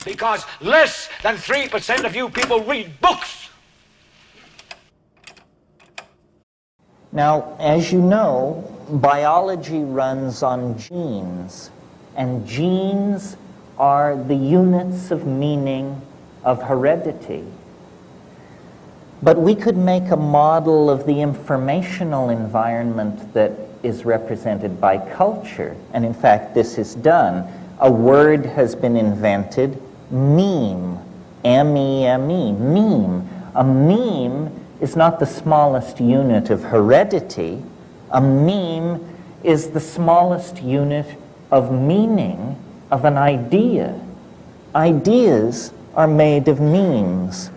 Because less than 3% of you people read books. Now, as you know, biology runs on genes, and genes are the units of meaning of heredity. But we could make a model of the informational environment that is represented by culture, and in fact this is done. A word has been invented, meme, M-E-M-E, meme. A meme is not the smallest unit of heredity. A meme is the smallest unit of meaning of an idea. Ideas are made of memes.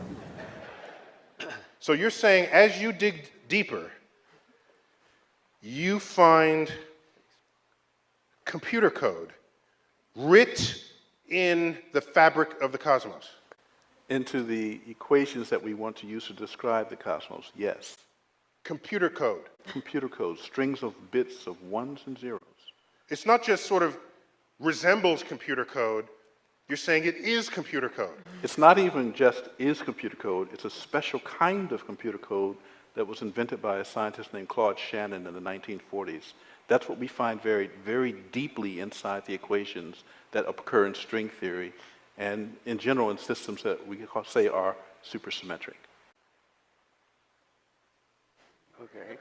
So you're saying as you dig deeper, you find computer code writ in the fabric of the cosmos? Into the equations that we want to use to describe the cosmos, yes. Computer code. Computer code, strings of bits of ones and zeros. It's not just sort of resembles computer code, you're saying it is computer code. It's not even just is computer code, it's a special kind of computer code that was invented by a scientist named Claude Shannon in the 1940s. That's what we find very, very deeply inside the equations that occur in string theory and in general in systems that we say are supersymmetric. Okay.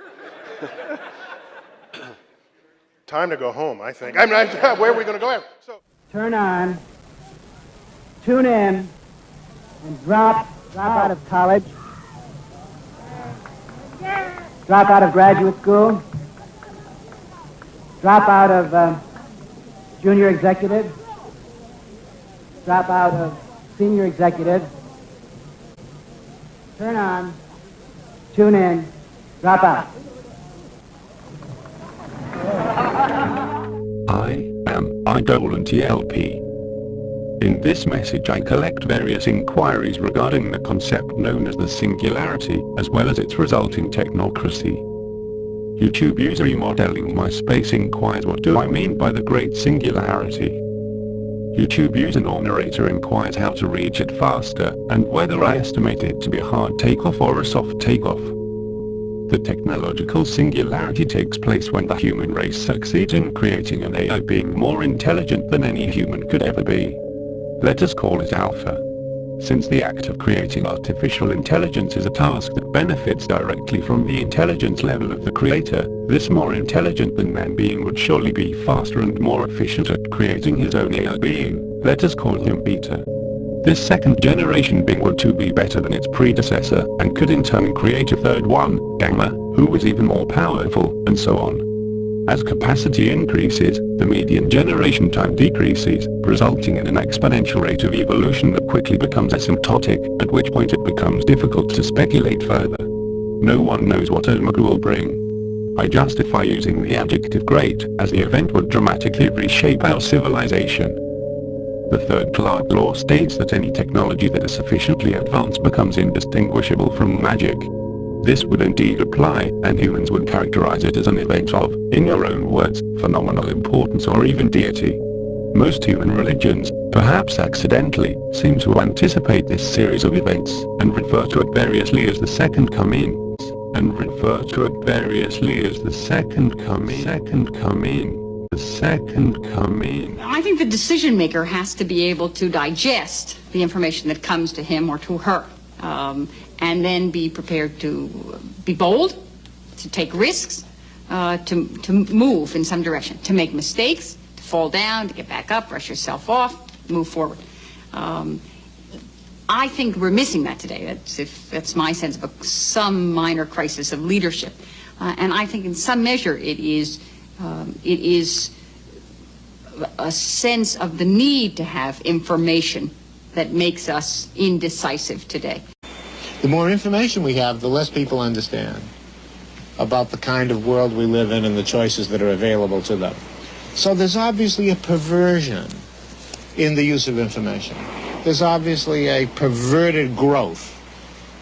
Time to go home, I think. Where are we going to go? So, turn on, tune in, and drop out of college, drop out of graduate school, drop out of junior executive, drop out of senior executive, turn on, tune in, drop out. I am Idolan TLP. In this message I collect various inquiries regarding the concept known as the singularity, as well as its resulting technocracy. YouTube user remodeling my space inquires, what do I mean by the great singularity? YouTube user narrator inquires how to reach it faster, and whether I estimate it to be a hard takeoff or a soft takeoff. The technological singularity takes place when the human race succeeds in creating an AI being more intelligent than any human could ever be. Let us call it alpha. Since the act of creating artificial intelligence is a task that benefits directly from the intelligence level of the creator, this more intelligent than man being would surely be faster and more efficient at creating his own AI being. Let us call him beta. This second generation being would too be better than its predecessor, and could in turn create a third one, gamma, who was even more powerful, and so on. As capacity increases, the median generation time decreases, resulting in an exponential rate of evolution that quickly becomes asymptotic, at which point it becomes difficult to speculate further. No one knows what Omega will bring. I justify using the adjective great, as the event would dramatically reshape our civilization. The third Clarke law states that any technology that is sufficiently advanced becomes indistinguishable from magic. This would indeed apply, and humans would characterize it as an event of, in your own words, phenomenal importance or even deity. Most human religions, perhaps accidentally, seem to anticipate this series of events, and refer to it variously as the second coming, the second coming. I think the decision maker has to be able to digest the information that comes to him or to her, and then be prepared to be bold, to take risks, to move in some direction, to make mistakes, to fall down, to get back up, brush yourself off, move forward. I think we're missing that today. That's my sense of some minor crisis of leadership, and I think in some measure it is a sense of the need to have information that makes us indecisive today. The more information we have, the less people understand about the kind of world we live in and the choices that are available to them. So there's obviously a perversion in the use of information. There's obviously a perverted growth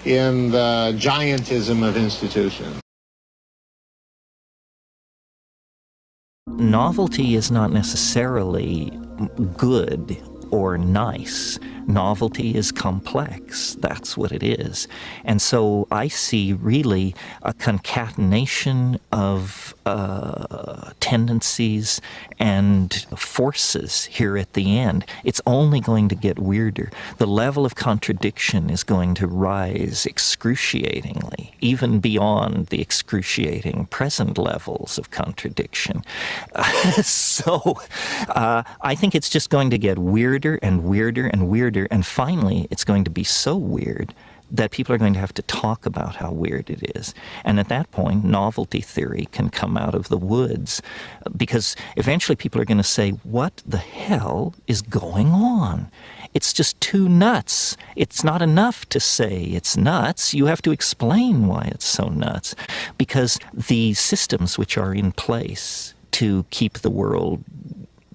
in the giantism of institutions. Novelty is not necessarily good or nice. Novelty is complex. That's what it is. And so I see really a concatenation of tendencies and forces here at the end. It's only going to get weirder. The level of contradiction is going to rise excruciatingly, even beyond the excruciating present levels of contradiction. So I think it's just going to get weirder and weirder and weirder, and finally it's going to be so weird that people are going to have to talk about how weird it is. And at that point, novelty theory can come out of the woods, because eventually people are going to say, what the hell is going on? It's just too nuts. It's not enough to say it's nuts. You have to explain why it's so nuts, because the systems which are in place to keep the world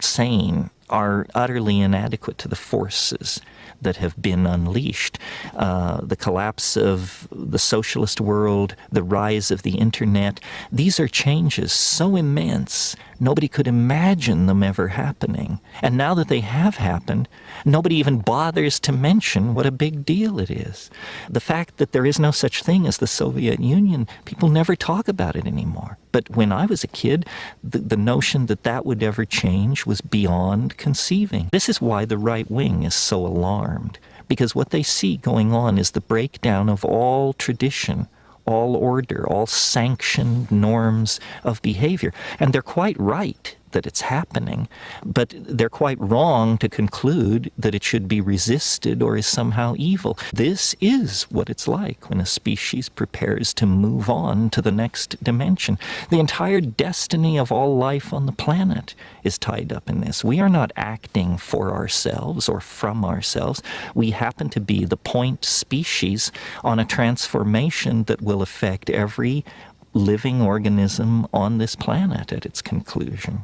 sane are utterly inadequate to the forces that have been unleashed. The collapse of the socialist world, the rise of the internet, these are changes so immense, nobody could imagine them ever happening. And now that they have happened, nobody even bothers to mention what a big deal it is. The fact that there is no such thing as the Soviet Union, people never talk about it anymore. But when I was a kid, the notion that that would ever change was beyond conceiving. This is why the right wing is so alarmed, because what they see going on is the breakdown of all tradition, all order, all sanctioned norms of behavior. And they're quite right that it's happening, but they're quite wrong to conclude that it should be resisted or is somehow evil. This is what it's like when a species prepares to move on to the next dimension. The entire destiny of all life on the planet is tied up in this. We are not acting for ourselves or from ourselves. We happen to be the point species on a transformation that will affect every living organism on this planet at its conclusion.